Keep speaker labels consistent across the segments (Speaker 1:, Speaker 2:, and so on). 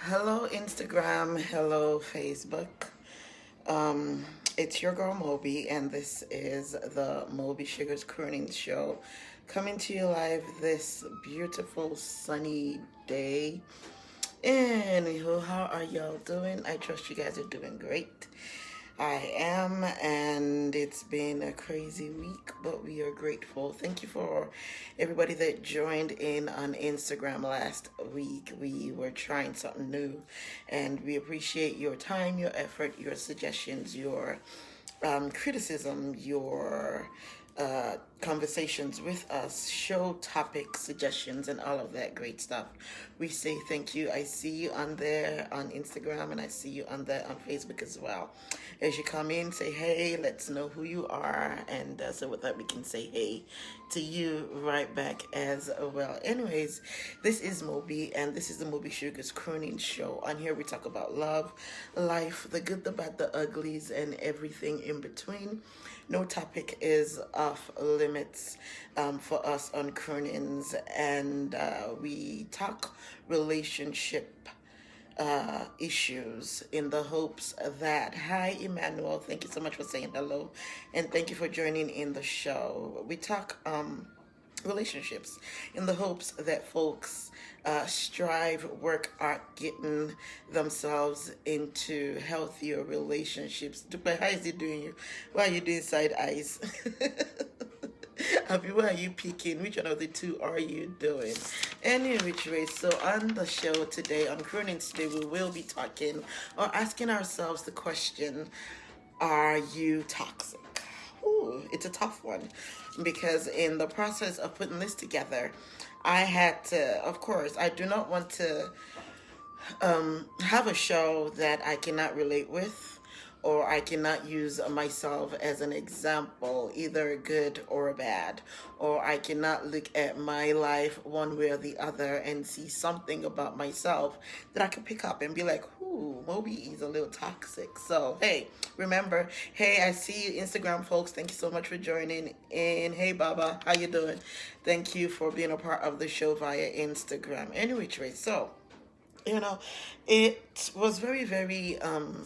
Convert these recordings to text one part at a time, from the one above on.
Speaker 1: Hello, Instagram. Hello, Facebook. Um, it's your girl Moby, and this is the Moby Sugars Crooning Show, coming to you live this beautiful sunny day. Anywho, how are y'all doing? I trust you guys are doing great. I am, and it's been a crazy week, but we are grateful. Thank you for everybody that joined in on Instagram last week. We were trying something new, and we appreciate your time, your effort, your suggestions, your criticism, your conversations with us, show topic suggestions, and all of that great stuff. We say thank you. I see you on there on Instagram, and I see you on there on Facebook as well. As you come in, say hey, let's know who you are, and so with that, we can say hey to you right back as well. Anyways, this is Moby, and this is the Moby Sugars Crooning Show. On here, we talk about love, life, the good, the bad, the uglies, and everything in between. No topic is off limits for us on Croonings, and we talk relationship issues in the hopes that, hi Emmanuel, thank you so much for saying hello, and thank you for joining in the show. We talk relationships in the hopes that folks strive, work out, getting themselves into healthier relationships. Dubai, how is it doing you? Why are you doing side eyes? Happy, what are you picking? Which one of the two are you doing? Any which way, so on the show today, on Crooning today, we will be talking or asking ourselves the question, are you toxic? Ooh, it's a tough one because in the process of putting this together, I had to, of course, I do not want to have a show that I cannot relate with, or I cannot use myself as an example, either good or bad, or I cannot look at my life one way or the other and see something about myself that I can pick up and be like, ooh, Moby is a little toxic. So, hey, remember, hey, I see you, Instagram folks. Thank you so much for joining in. Hey, Baba, how you doing? Thank you for being a part of the show via Instagram. Anyway, Trace, so you know, it was very, very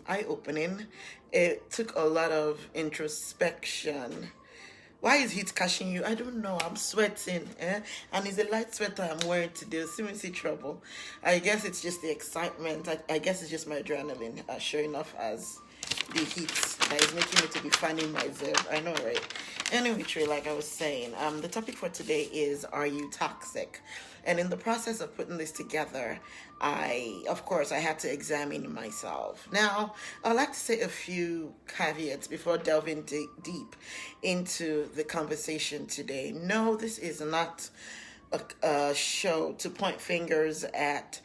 Speaker 1: eye-opening. It took a lot of introspection. Why is heat catching you? I don't know. I'm sweating, and it's a light sweater I'm wearing today. Seriously trouble. I guess it's just the excitement. I guess it's just my adrenaline showing off as the heat that is making me to be fanning myself. I know, right? Anyway, Trey, like I was saying, the topic for today is, are you toxic? And in the process of putting this together, of course, I had to examine myself. Now, I'd like to say a few caveats before delving deep into the conversation today. No, this is not a show to point fingers at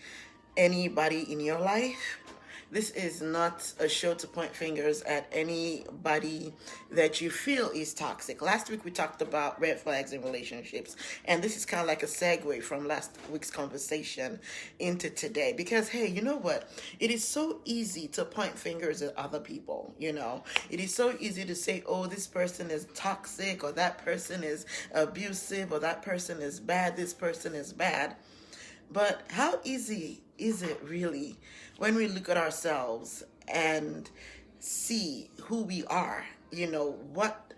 Speaker 1: anybody in your life. This is not a show to point fingers at anybody that you feel is toxic. Last week we talked about red flags in relationships, and this is kind of like a segue from last week's conversation into today. Because, hey, you know what? It is so easy to point fingers at other people, you know? It is so easy to say, oh, this person is toxic, or that person is abusive, or that person is bad, this person is bad. But how easy is it really when we look at ourselves and see who we are? You know, what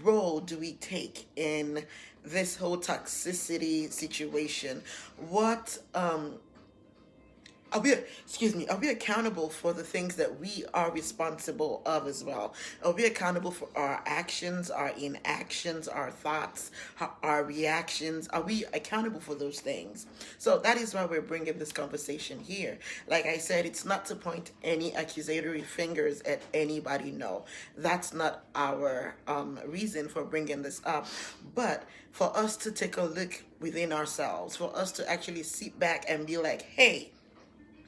Speaker 1: role do we take in this whole toxicity situation? What are we accountable for the things that we are responsible of as well? Are we accountable for our actions, our inactions, our thoughts, our reactions? Are we accountable for those things? So that is why we're bringing this conversation here. Like I said, it's not to point any accusatory fingers at anybody. No, that's not our reason for bringing this up. But for us to take a look within ourselves, for us to actually sit back and be like, hey,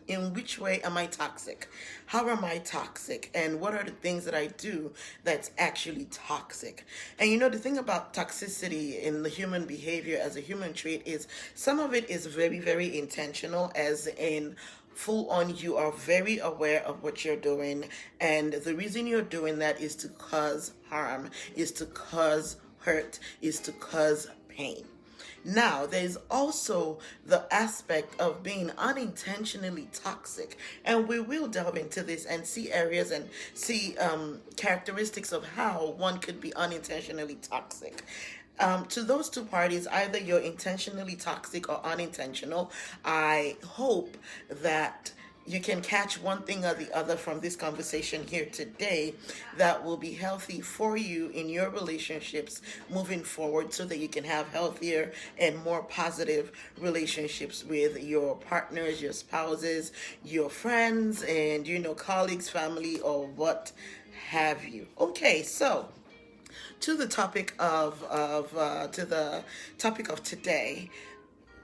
Speaker 1: in which way am I toxic? How am I toxic? And what are the things that I do that's actually toxic? And you know, the thing about toxicity in the human behavior as a human trait is some of it is very, very intentional, as in full on, you are very aware of what you're doing. And the reason you're doing that is to cause harm, is to cause hurt, is to cause pain. Now, there's also the aspect of being unintentionally toxic, and we will delve into this and see areas and see characteristics of how one could be unintentionally toxic. To those two parties, either you're intentionally toxic or unintentional, I hope that you can catch one thing or the other from this conversation here today that will be healthy for you in your relationships moving forward so that you can have healthier and more positive relationships with your partners, your spouses, your friends, and colleagues, family, or what have you. Okay, so to the topic of today.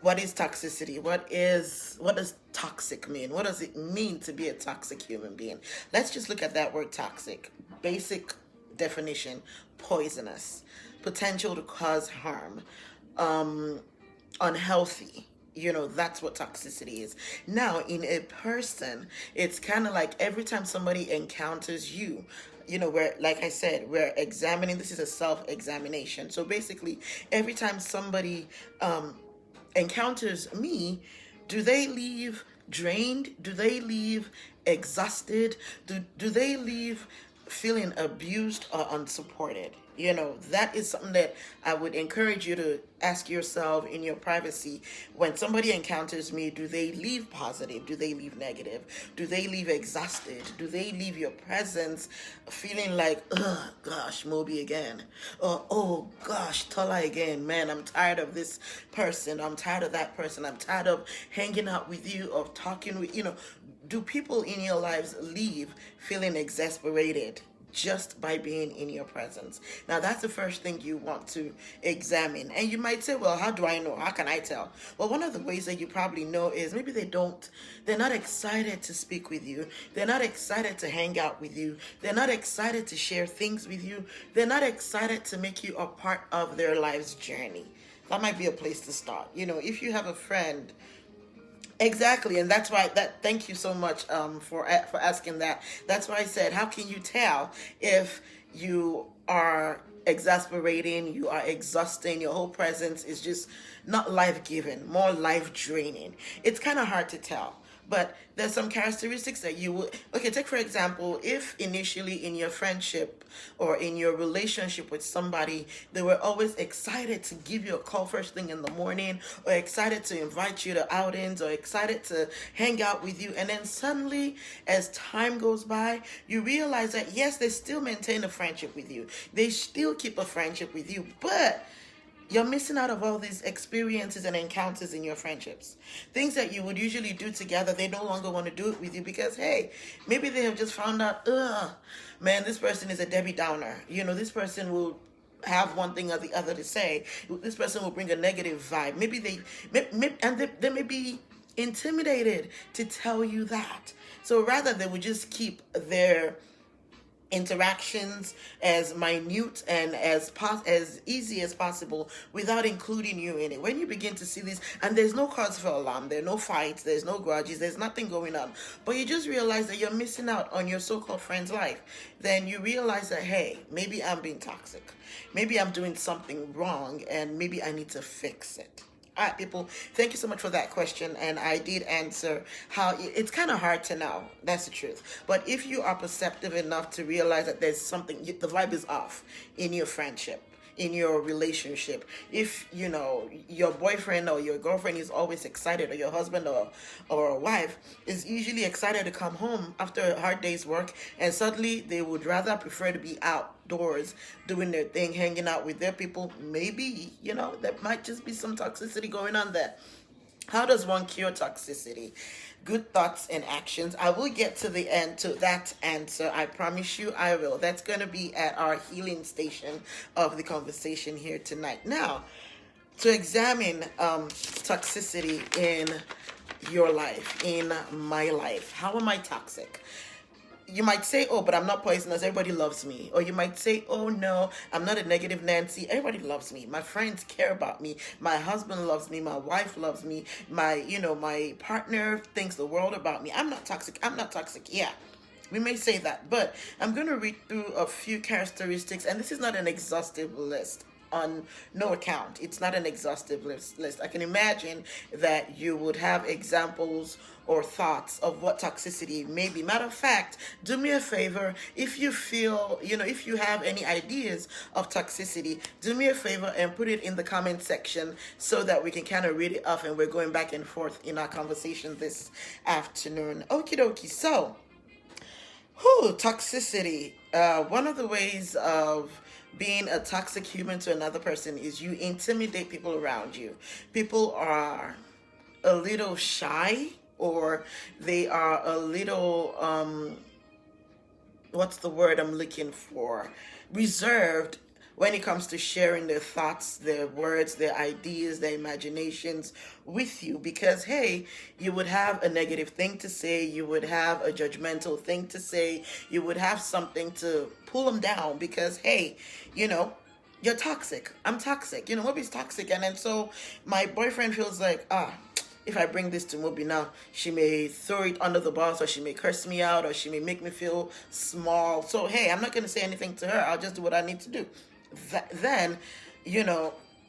Speaker 1: What is toxicity? What does toxic mean? What does it mean to be a toxic human being? Let's just look at that word toxic. Basic definition: poisonous, potential to cause harm, unhealthy. That's what toxicity is. Now, in a person, it's kind of like every time somebody encounters you, where, like I said, we're examining, this is a self-examination. So basically, every time somebody encounters me, do they leave drained? Do they leave exhausted? Do they leave feeling abused or unsupported? That is something that I would encourage you to ask yourself in your privacy. When somebody encounters me, do they leave positive? Do they leave negative? Do they leave exhausted? Do they leave your presence feeling like, oh gosh, Moby again? Or, oh gosh, Tola again. Man, I'm tired of this person. I'm tired of that person. I'm tired of hanging out with you, of talking with, do people in your lives leave feeling exasperated just by being in your presence? Now, that's the first thing you want to examine. And you might say, well, how do I know? How can I tell? Well, one of the ways that you probably know is maybe they're not excited to speak with you. They're not excited to hang out with you. They're not excited to share things with you. They're not excited to make you a part of their life's journey. That might be a place to start. If you have a friend. Exactly, and that's why thank you so much for asking that. That's why I said, how can you tell if you are exasperating, you are exhausting, your whole presence is just not life-giving, more life-draining? It's kind of hard to tell. But there's some characteristics that you will. Okay, take for example, if initially in your friendship or in your relationship with somebody, they were always excited to give you a call first thing in the morning, or excited to invite you to outings, or excited to hang out with you, and then suddenly, as time goes by, you realize that yes, they still maintain a friendship with you. They still keep a friendship with you, but you're missing out of all these experiences and encounters in your friendships. Things that you would usually do together, they no longer want to do it with you because, hey, maybe they have just found out, man, this person is a Debbie Downer. This person will have one thing or the other to say. This person will bring a negative vibe. Maybe they may be intimidated to tell you that. So rather, they would just keep their interactions as minute and as easy as possible without including you in it. When you begin to see this, and there's no cause for alarm, there are no fights, there's no grudges, there's nothing going on, but you just realize that you're missing out on your so-called friend's life, then you realize that, hey, maybe I'm being toxic, maybe I'm doing something wrong, and maybe I need to fix it. All right, people, thank you so much for that question. And I did answer how it's kind of hard to know. That's the truth. But if you are perceptive enough to realize that there's something, the vibe is off in your friendship, in your relationship. If, your boyfriend or your girlfriend is always excited, or your husband or a wife is usually excited to come home after a hard day's work, and suddenly they would rather prefer to be outdoors doing their thing, hanging out with their people, maybe, there might just be some toxicity going on there. How does one cure toxicity? Good thoughts and actions. I will get to the end to that answer. I promise you I will. That's going to be at our healing station of the conversation here tonight. Now, to examine toxicity in your life, in my life. How am I toxic? You might say, oh, but I'm not poisonous. Everybody loves me. Or you might say, oh, no, I'm not a negative Nancy. Everybody loves me. My friends care about me. My husband loves me. My wife loves me. My partner thinks the world about me. I'm not toxic. I'm not toxic. Yeah, we may say that. But I'm going to read through a few characteristics. And this is not an exhaustive list. on no account. It's not an exhaustive list. I can imagine that you would have examples or thoughts of what toxicity may be. Matter of fact, do me a favor, if you feel, if you have any ideas of toxicity, do me a favor and put it in the comment section so that we can kind of read it off and we're going back and forth in our conversation this afternoon. Okie dokie. So, toxicity. One of the ways of being a toxic human to another person is you intimidate people around you. People are a little shy, or they are a little what's the word I'm looking for? Reserved when it comes to sharing their thoughts, their words, their ideas, their imaginations with you, because hey, you would have a negative thing to say, you would have a judgmental thing to say, you would have something to pull them down because hey, you're toxic. I'm toxic. Moby's toxic. And then so my boyfriend feels like, if I bring this to Moby now, she may throw it under the bus, or she may curse me out, or she may make me feel small. So, hey, I'm not going to say anything to her. I'll just do what I need to do. Then,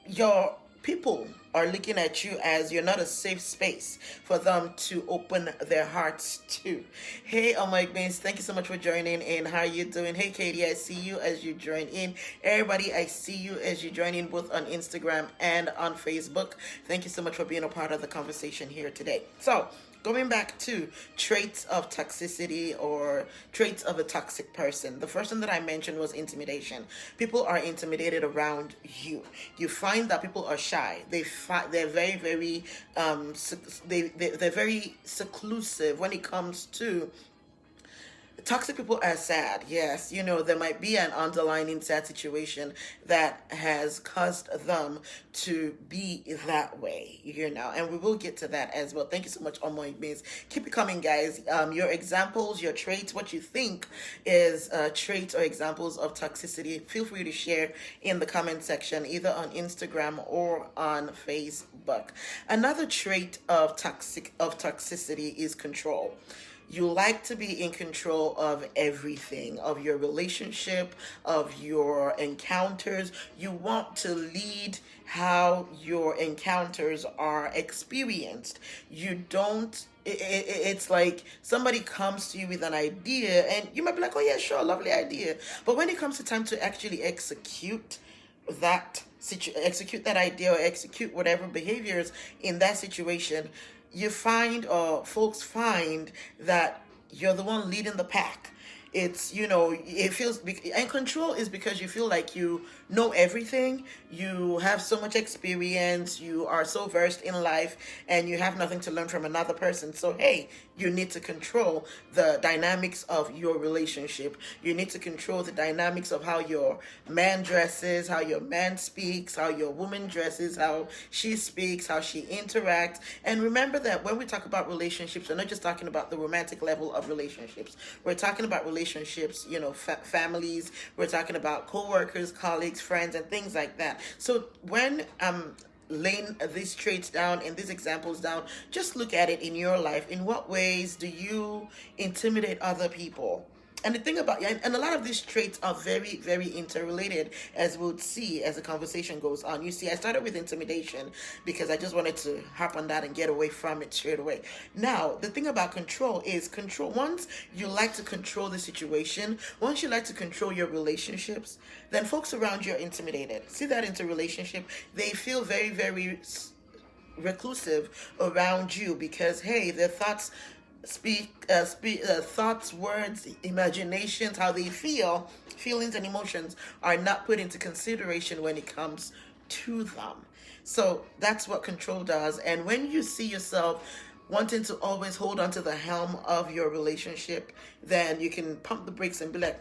Speaker 1: your people are looking at you as you're not a safe space for them to open their hearts to. Hey, Mike Baines, thank you so much for joining in. How are you doing? Hey, Katie, I see you as you join in. Everybody, I see you as you join in both on Instagram and on Facebook. Thank you so much for being a part of the conversation here today. So, going back to traits of toxicity or traits of a toxic person, the first one that I mentioned was intimidation. People are intimidated around you. You find that people are shy. They're very, very they're very seclusive when it comes to. Toxic people are sad. Yes, there might be an underlying sad situation that has caused them to be that way, and we will get to that as well. Thank you so much, Omo Beans. Keep it coming, guys. Your examples, your traits, what you think is traits or examples of toxicity, feel free to share in the comment section, either on Instagram or on Facebook. Another trait of toxicity is control. You like to be in control of everything, of your relationship, of your encounters. You want to lead how your encounters are experienced. You don't, it's like somebody comes to you with an idea and you might be like, oh yeah, sure, lovely idea. But when it comes to time to actually execute that idea or execute whatever behaviors in that situation, you find, or folks find, that you're the one leading the pack. It's, it feels, and control is because you feel like you know everything, you have so much experience, you are so versed in life, and you have nothing to learn from another person. So, hey, you need to control the dynamics of your relationship. You need to control the dynamics of how your man dresses, how your man speaks, how your woman dresses, how she speaks, how she interacts. And remember that when we talk about relationships, we're not just talking about the romantic level of relationships. We're talking about relationships, families. We're talking about co-workers, colleagues, friends, and things like that. So when I'm laying these traits down and these examples down, just look at it in your life. In what ways do you intimidate other people? And the thing about, and a lot of these traits are very, very interrelated, as we'll see as the conversation goes on. You see, I started with intimidation because I just wanted to harp on that and get away from it straight away. Now, the thing about control is control. Once you like to control the situation, once you like to control your relationships, then folks around you are intimidated. See that interrelationship? They feel very, very reclusive around you because, hey, their thoughts thoughts, words, imaginations, how they feel, feelings and emotions are not put into consideration when it comes to them. So that's what control does. And when you see yourself wanting to always hold on to the helm of your relationship, then you can pump the brakes and be like,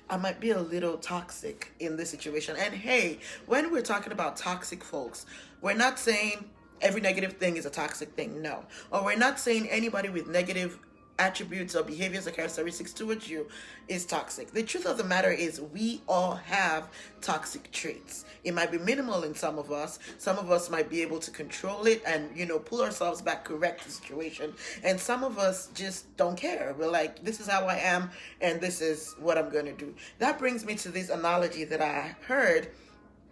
Speaker 1: I might be a little toxic in this situation. And hey, when we're talking about toxic folks, we're not saying every negative thing is a toxic thing, no. Or we're not saying anybody with negative attributes or behaviors or characteristics towards you is toxic. The truth of the matter is we all have toxic traits. It might be minimal in some of us. Some of us might be able to control it and, pull ourselves back, correct the situation. And some of us just don't care. We're like, this is how I am and this is what I'm going to do. That brings me to this analogy that I heard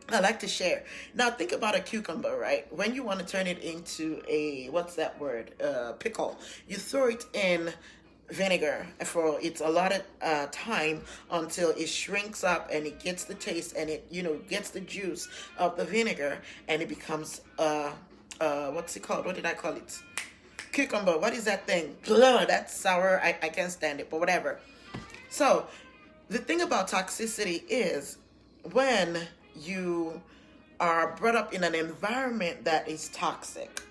Speaker 1: I like to share. Now think about a cucumber, right? When you want to turn it into a, what's that word? Pickle. You throw it in vinegar for its allotted time until it shrinks up and it gets the taste and it, gets the juice of the vinegar, and it becomes what's it called? What did I call it? Cucumber. What is that thing? Blah, that's sour. I can't stand it, but whatever. So the thing about toxicity is when you are brought up in an environment that is toxic.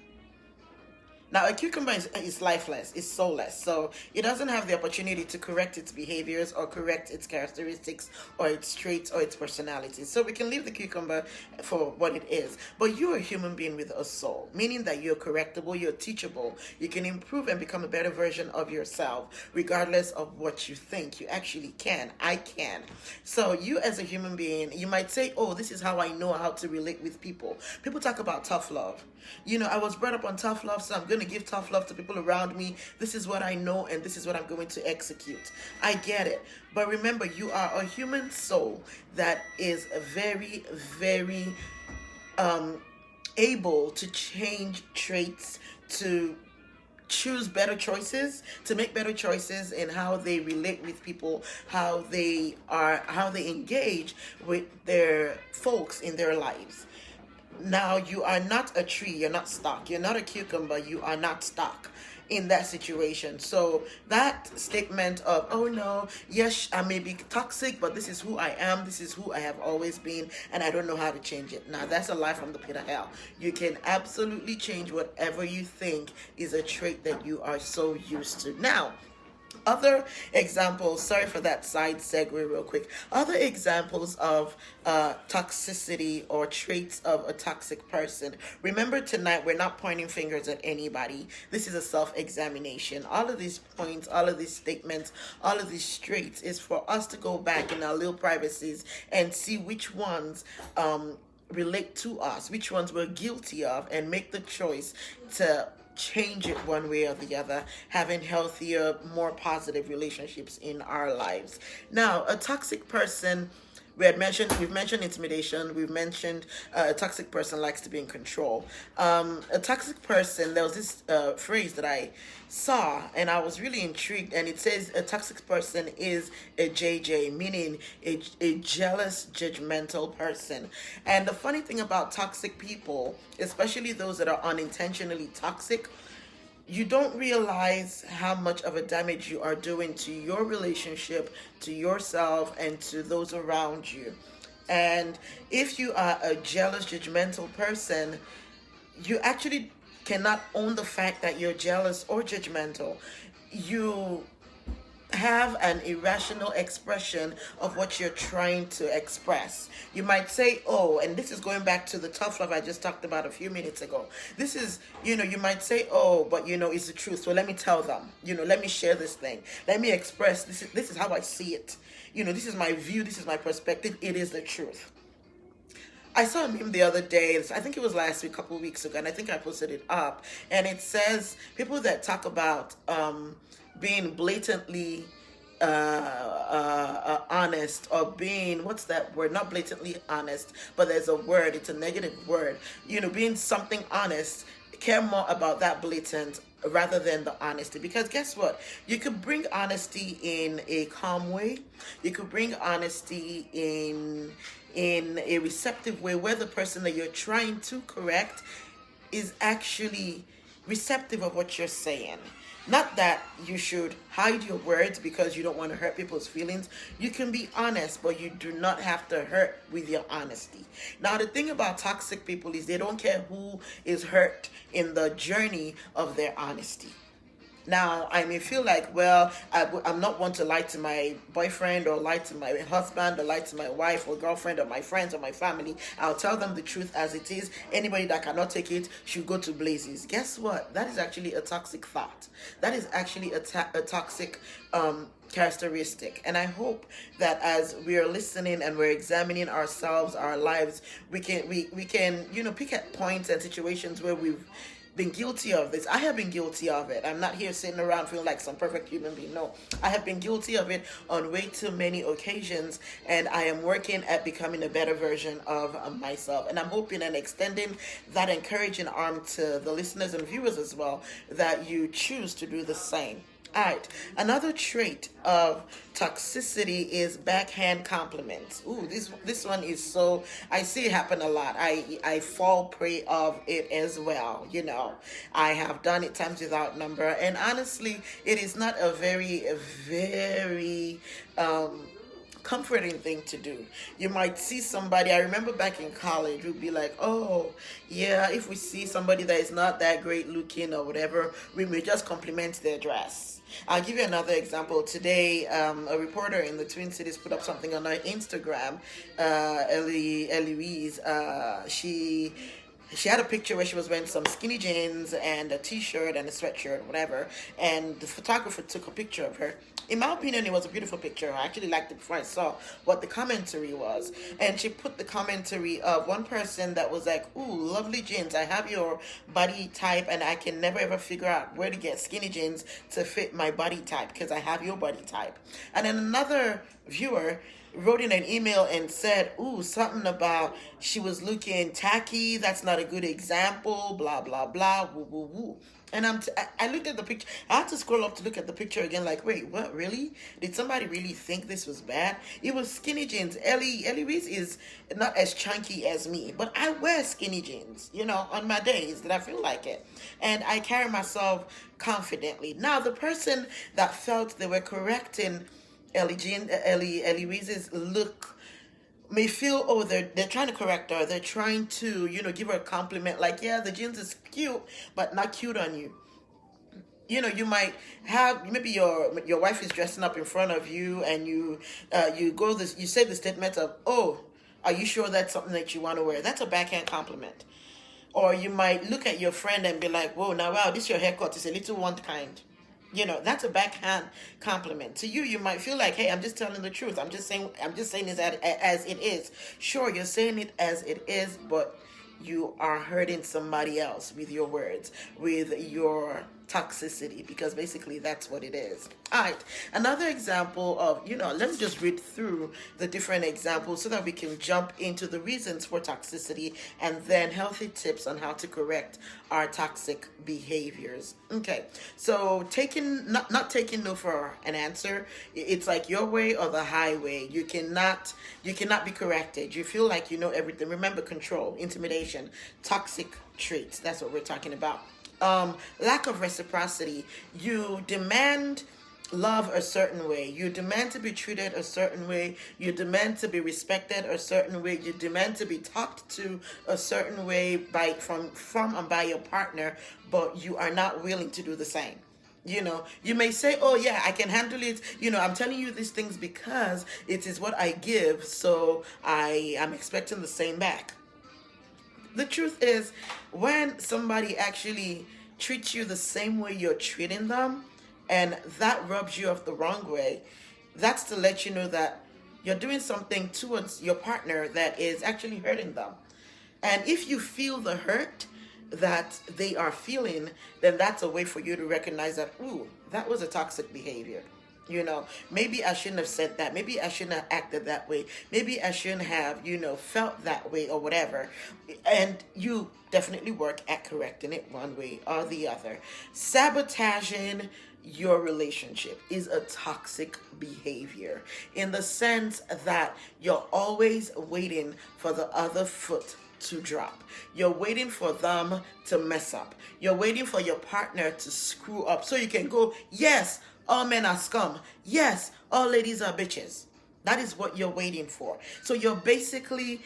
Speaker 1: Now, a cucumber is lifeless, is soulless, so it doesn't have the opportunity to correct its behaviors or correct its characteristics or its traits or its personality. So we can leave the cucumber for what it is. But you're a human being with a soul, meaning that you're correctable, you're teachable, you can improve and become a better version of yourself, regardless of what you think. You actually can. I can. So you as a human being, you might say, oh, this is how I know how to relate with people. People talk about tough love. I was brought up on tough love, so I'm going to give tough love to people around me. This is what I know, and this is what I'm going to execute. I get it. But remember, you are a human soul that is very, very able to change traits, to choose better choices, to make better choices in how they relate with people, how they engage with their folks in their lives. Now, you are not a tree, you're not stock, you're not a cucumber, you are not stock in that situation. So that statement of, oh no, yes, I may be toxic, but this is who I am, this is who I have always been, and I don't know how to change it. Now, that's a lie from the pit of hell. You can absolutely change whatever you think is a trait that you are so used to. Now, other examples, sorry for that side segue real quick. Other examples of toxicity or traits of a toxic person. Remember, tonight we're not pointing fingers at anybody. This is a self-examination. All of these points, all of these statements, all of these traits is for us to go back in our little privacies and see which ones relate to us, which ones we're guilty of, and make the choice to change it one way or the other, having healthier, more positive relationships in our lives. Now, a toxic person, we've mentioned intimidation. We've mentioned a toxic person likes to be in control. A toxic person, there was this phrase that I saw and I was really intrigued, and it says a toxic person is a JJ, meaning a jealous, judgmental person. And the funny thing about toxic people, especially those that are unintentionally toxic, you don't realize how much of a damage you are doing to your relationship, to yourself, and to those around you. And if you are a jealous, judgmental person, you actually cannot own the fact that you're jealous or judgmental. You have an irrational expression of what you're trying to express. You might say, oh, and this is going back to the tough love I just talked about a few minutes ago. This is, you might say, oh, but it's the truth. So let me tell them, let me share this thing. Let me express, this is how I see it. This is my view. This is my perspective. It is the truth. I saw a meme the other day, I think it was last week, a couple of weeks ago, and I think I posted it up. And it says, people that talk about being blatantly honest, or being, what's that word? Not blatantly honest, but there's a word, it's a negative word. Being something honest, care more about that blatant rather than the honesty. Because guess what? You could bring honesty in a calm way. You could bring honesty in a receptive way where the person that you're trying to correct is actually receptive of what you're saying. Not that you should hide your words because you don't want to hurt people's feelings. You can be honest, but you do not have to hurt with your honesty. Now, the thing about toxic people is they don't care who is hurt in the journey of their honesty. Now, I may feel like, well, I'm not one to lie to my boyfriend or lie to my husband or lie to my wife or girlfriend or my friends or my family. I'll tell them the truth as it is. Anybody that cannot take it should go to blazes. Guess what? That is actually a toxic thought. That is actually a toxic characteristic. And I hope that as we are listening and we're examining ourselves, our lives, we can pick at points and situations where we've been guilty of this. I have been guilty of it. I'm not here sitting around feeling like some perfect human being. No, I have been guilty of it on way too many occasions, and I am working at becoming a better version of myself. And I'm hoping and extending that encouraging arm to the listeners and viewers as well, that you choose to do the same. All right. Another trait of toxicity is backhand compliments. Ooh, this one is so, I see it happen a lot. I fall prey of it as well. I have done it times without number, and honestly, it is not a very comforting thing to do. You might see somebody, I remember back in college, we'd be like, oh, yeah, if we see somebody that is not that great looking or whatever, we may just compliment their dress. I'll give you another example. Today, a reporter in the Twin Cities put up something on her Instagram. Ellie Reese, she had a picture where she was wearing some skinny jeans and a t-shirt and a sweatshirt, whatever. And the photographer took a picture of her. In my opinion, it was a beautiful picture. I actually liked it before I saw what the commentary was. And she put the commentary of one person that was like, ooh, lovely jeans. I have your body type, and I can never ever figure out where to get skinny jeans to fit my body type because I have your body type. And then another viewer wrote in an email and said, ooh, something about she was looking tacky. That's not a good example, blah, blah, blah, woo, woo, woo. And I looked at the picture. I had to scroll up to look at the picture again, like, wait, what, really? Did somebody really think this was bad? It was skinny jeans. Ellie Reese is not as chunky as me, but I wear skinny jeans, on my days that I feel like it. And I carry myself confidently. Now, the person that felt they were correcting Ellie Reese's look may feel, oh, they're trying to correct her. They're trying to, give her a compliment, like, yeah, the jeans is cute, but not cute on you. You might have, maybe your wife is dressing up in front of you, and you say the statement of, oh, are you sure that's something that you want to wear? That's a backhand compliment. Or you might look at your friend and be like, whoa, now, wow, this your haircut is a little one kind. That's a backhand compliment. To you, you might feel like, hey, I'm just telling the truth. I'm just saying this as it is. Sure, you're saying it as it is, but you are hurting somebody else with your words, with your toxicity, because basically that's what it is. All right. Another example of, let me just read through the different examples so that we can jump into the reasons for toxicity and then healthy tips on how to correct our toxic behaviors. Okay. So not taking no for an answer. It's like your way or the highway. You cannot be corrected. You feel like you know everything. Remember, control, intimidation, toxic traits. That's what we're talking about. Lack of reciprocity. You demand love a certain way. You demand to be treated a certain way. You demand to be respected a certain way. You demand to be talked to a certain way from and by your partner, but you are not willing to do the same. You may say, oh yeah, I can handle it. I'm telling you these things because it is what I give, so I am expecting the same back. The truth is, when somebody actually treats you the same way you're treating them, and that rubs you off the wrong way, that's to let you know that you're doing something towards your partner that is actually hurting them. And if you feel the hurt that they are feeling, then that's a way for you to recognize that, ooh, that was a toxic behavior. Maybe I shouldn't have said that. Maybe I shouldn't have acted that way. Maybe I shouldn't have, felt that way or whatever. And you definitely work at correcting it one way or the other. Sabotaging your relationship is a toxic behavior in the sense that you're always waiting for the other foot to drop. You're waiting for them to mess up. You're waiting for your partner to screw up so you can go, yes, all men are scum. Yes, all ladies are bitches. That is what you're waiting for. So you're basically,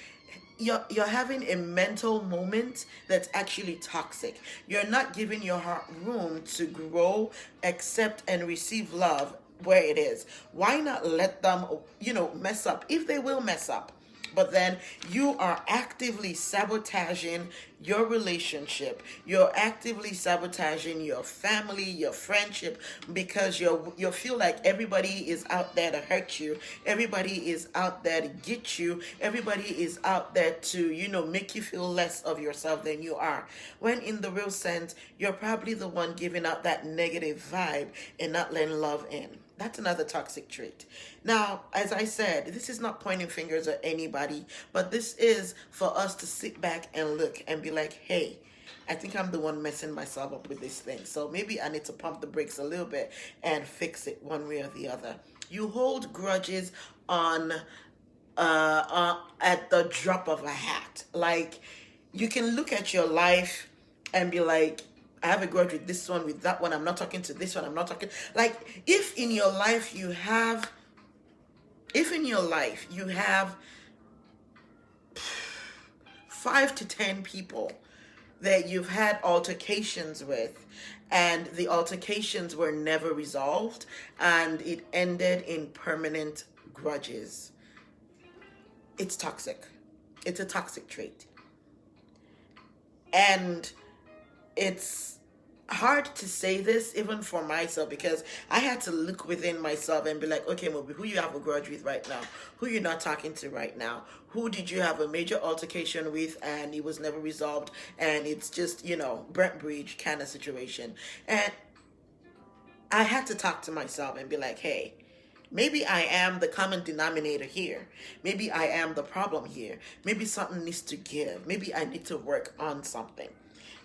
Speaker 1: you're having a mental moment that's actually toxic. You're not giving your heart room to grow, accept, and receive love where it is. Why not let them, mess up? If they will mess up, but then you are actively sabotaging your relationship. You're actively sabotaging your family, your friendship, because you feel like everybody is out there to hurt you. Everybody is out there to get you. Everybody is out there to, make you feel less of yourself than you are. When in the real sense, you're probably the one giving out that negative vibe and not letting love in. That's another toxic trait. Now, as I said, this is not pointing fingers at anybody, but this is for us to sit back and look and be like, hey, I think I'm the one messing myself up with this thing. So maybe I need to pump the brakes a little bit and fix it one way or the other. You hold grudges on at the drop of a hat. Like, you can look at your life and be like, I have a grudge with this one, with that one. I'm not talking to this one. I'm not talking. Like, if in your life you have 5 to 10 people that you've had altercations with, and the altercations were never resolved, and it ended in permanent grudges, it's toxic. It's a toxic trait. And it's hard to say this even for myself, because I had to look within myself and be like, okay, Moby, who you have a grudge with right now? Who you're not talking to right now? Who did you have a major altercation with and it was never resolved, and it's just, Brent Bridge kind of situation? And I had to talk to myself and be like, hey, maybe I am the common denominator here. Maybe I am the problem here. Maybe something needs to give. Maybe I need to work on something.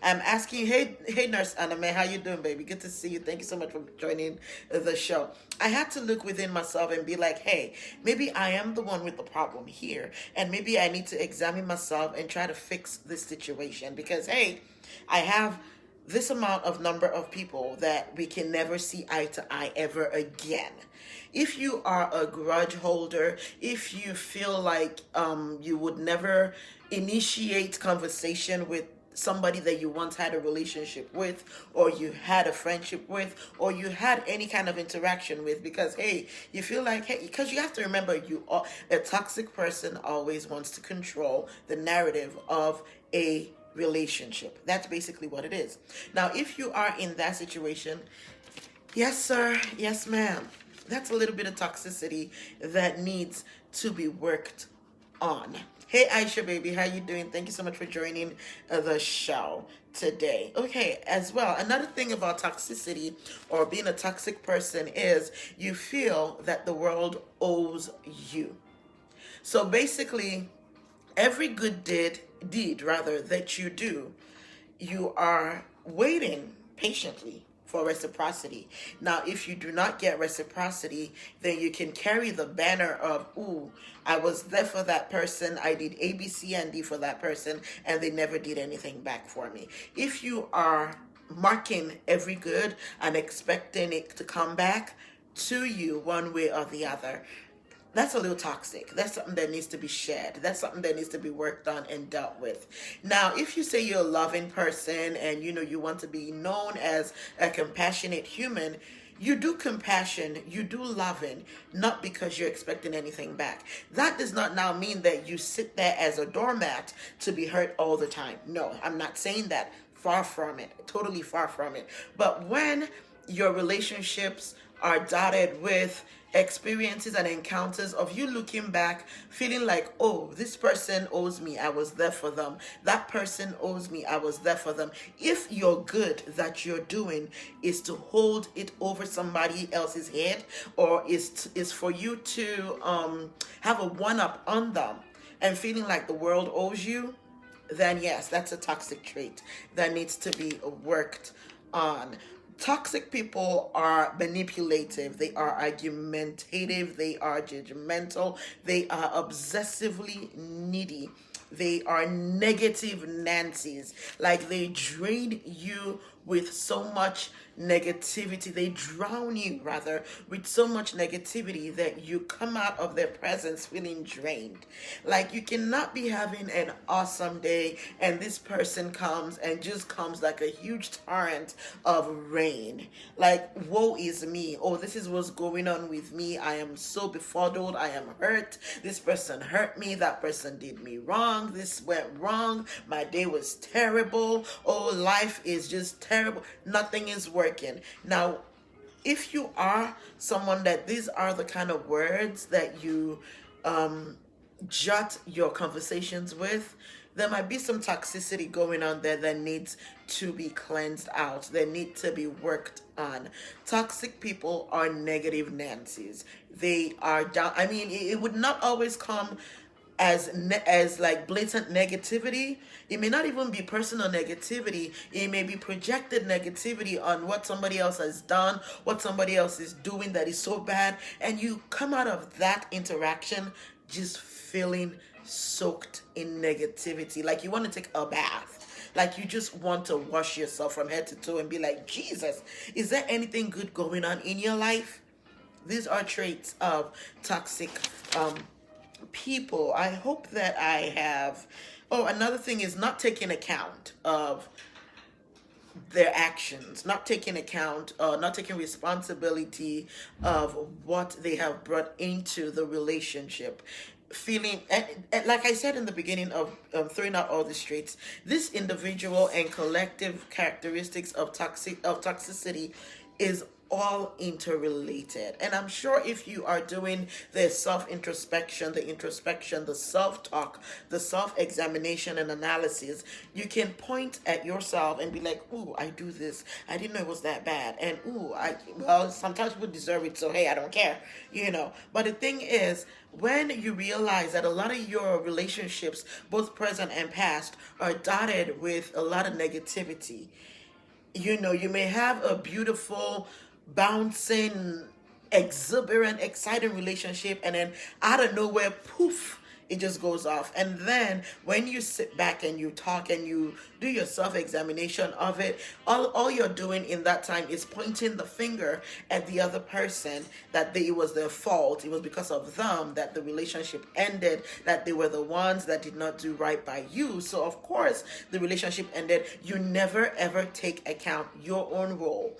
Speaker 1: I'm asking, hey, Nurse Anime, how you doing, baby? Good to see you. Thank you so much for joining the show. I had to look within myself and be like, hey, maybe I am the one with the problem here, and maybe I need to examine myself and try to fix this situation, because, hey, I have this amount of number of people that we can never see eye to eye ever again. If you are a grudge holder, if you feel like you would never initiate conversation with somebody that you once had a relationship with, or you had a friendship with, or you had any kind of interaction with, because, hey, you feel like, hey, because you have to remember, a toxic person always wants to control the narrative of a relationship. That's basically what it is. Now, if you are in that situation, yes, sir, yes, ma'am, that's a little bit of toxicity that needs to be worked on. Hey, Aisha, baby, how you doing? Thank you so much for joining the show today. Okay, as well, another thing about toxicity or being a toxic person is you feel that the world owes you. So basically, every good deed that you do, you are waiting patiently for reciprocity. Now, if you do not get reciprocity, then you can carry the banner of, ooh, I was there for that person, I did A, B, C, and D for that person, and they never did anything back for me. If you are marking every good and expecting it to come back to you one way or the other, that's a little toxic. That's something that needs to be shed. That's something that needs to be worked on and dealt with. Now, if you say you're a loving person and you want to be known as a compassionate human, you do compassion, you do loving, not because you're expecting anything back. That does not now mean that you sit there as a doormat to be hurt all the time. No, I'm not saying that. Far from it. Totally far from it. But when your relationships are dotted with experiences and encounters of you looking back, feeling like, oh, this person owes me, I was there for them. That person owes me, I was there for them. If your good that you're doing is to hold it over somebody else's head, or is for you to have a one-up on them and feeling like the world owes you, then yes, that's a toxic trait that needs to be worked on. Toxic people are manipulative, they are argumentative, they are judgmental, they are obsessively needy. They are negative Nancy's. Like they drain you with so much negativity. They drown you, rather, with so much negativity that you come out of their presence feeling drained. Like you cannot be having an awesome day and this person comes and just comes like a huge torrent of rain. Like, woe is me. Oh, this is what's going on with me. I am so befuddled. I am hurt. This person hurt me. That person did me wrong. This went wrong. My day was terrible. Oh, life is just terrible. Nothing is working. Now, if you are someone that these are the kind of words that you jot your conversations with, there might be some toxicity going on there that needs to be cleansed out. They need to be worked on. Toxic people are negative Nancy's. They are down. I mean, it would not always come as like blatant negativity. It may not even be personal negativity. It may be projected negativity on what somebody else has done, what somebody else is doing that is so bad, and you come out of that interaction just feeling soaked in negativity. Like you want to take a bath. Like you just want to wash yourself from head to toe and be like, Jesus, is there anything good going on in your life? These are traits of toxic people. I hope that I have. Oh, another thing is not taking account of their actions, not taking account, not taking responsibility of what they have brought into the relationship. Feeling, and like I said in the beginning of throwing out all the traits, this individual and collective characteristics of toxicity is all interrelated. And I'm sure if you are doing the self-introspection, the self-talk, the self-examination and analysis, you can point at yourself and be like, ooh, I do this. I didn't know it was that bad. And well, sometimes people deserve it, so hey, I don't care, you know. But the thing is, when you realize that a lot of your relationships, both present and past, are dotted with a lot of negativity, you know, you may have a beautiful, bouncing, exuberant, exciting relationship, and then out of nowhere, poof, it just goes off. And then when you sit back and you talk and you do your self-examination of it, all you're doing in that time is pointing the finger at the other person, that it was their fault. It was because of them that the relationship ended, that they were the ones that did not do right by you. So of course the relationship ended. You never ever take account your own role,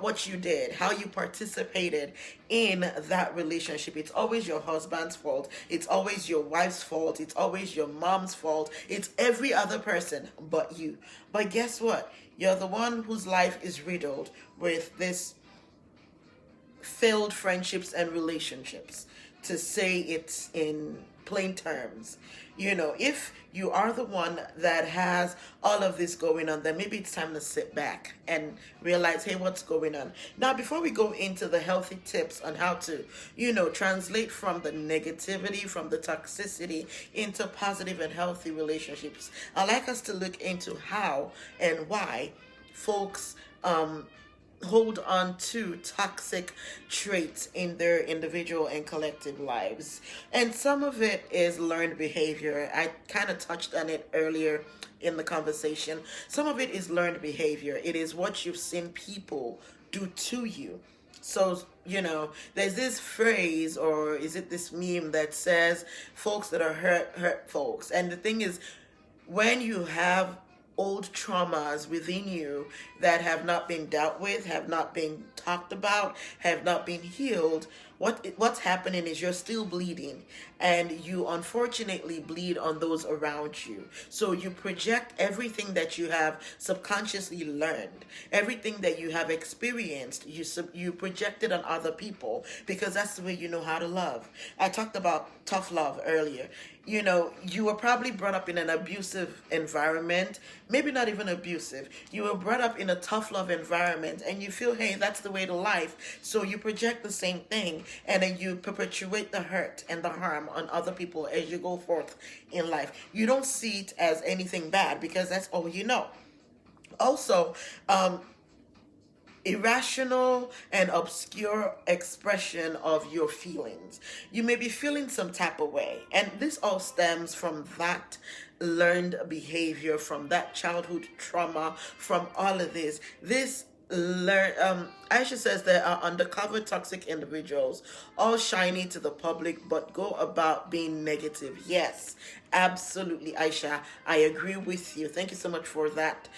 Speaker 1: what you did, how you participated in that relationship. It's always your husband's fault. It's always your wife's fault. It's always your mom's fault. It's every other person but you. But guess what? You're the one whose life is riddled with this failed friendships and relationships, to say it in plain terms. You know, if you are the one that has all of this going on, then maybe it's time to sit back and realize, hey, what's going on? Now, before we go into the healthy tips on how to, you know, translate from the negativity, from the toxicity into positive and healthy relationships, I'd like us to look into how and why folks hold on to toxic traits in their individual and collective lives. And some of it is learned behavior. I kind of touched on it earlier in the conversation. Some of it is learned behavior. It is what you've seen people do to you. So, you know, there's this phrase, or is it this meme that says folks that are hurt folks. And the thing is, when you have old traumas within you that have not been dealt with, have not been talked about, have not been healed, what's happening is you're still bleeding, and you unfortunately bleed on those around you. So you project everything that you have subconsciously learned, everything that you have experienced, you project it on other people, because that's the way you know how to love. I talked about tough love earlier. You know, you were probably brought up in an abusive environment, maybe not even abusive. You were brought up in a tough love environment, and you feel, hey, that's the way to life. So you project the same thing, and then you perpetuate the hurt and the harm on other people as you go forth in life. You don't see it as anything bad because that's all you know. Also, irrational and obscure expression of your feelings. You may be feeling some type of way, and this all stems from that learned behavior, from that childhood trauma, from all of this. Aisha says there are undercover toxic individuals, all shiny to the public, but go about being negative. Yes, absolutely, Aisha. I agree with you. Thank you so much for that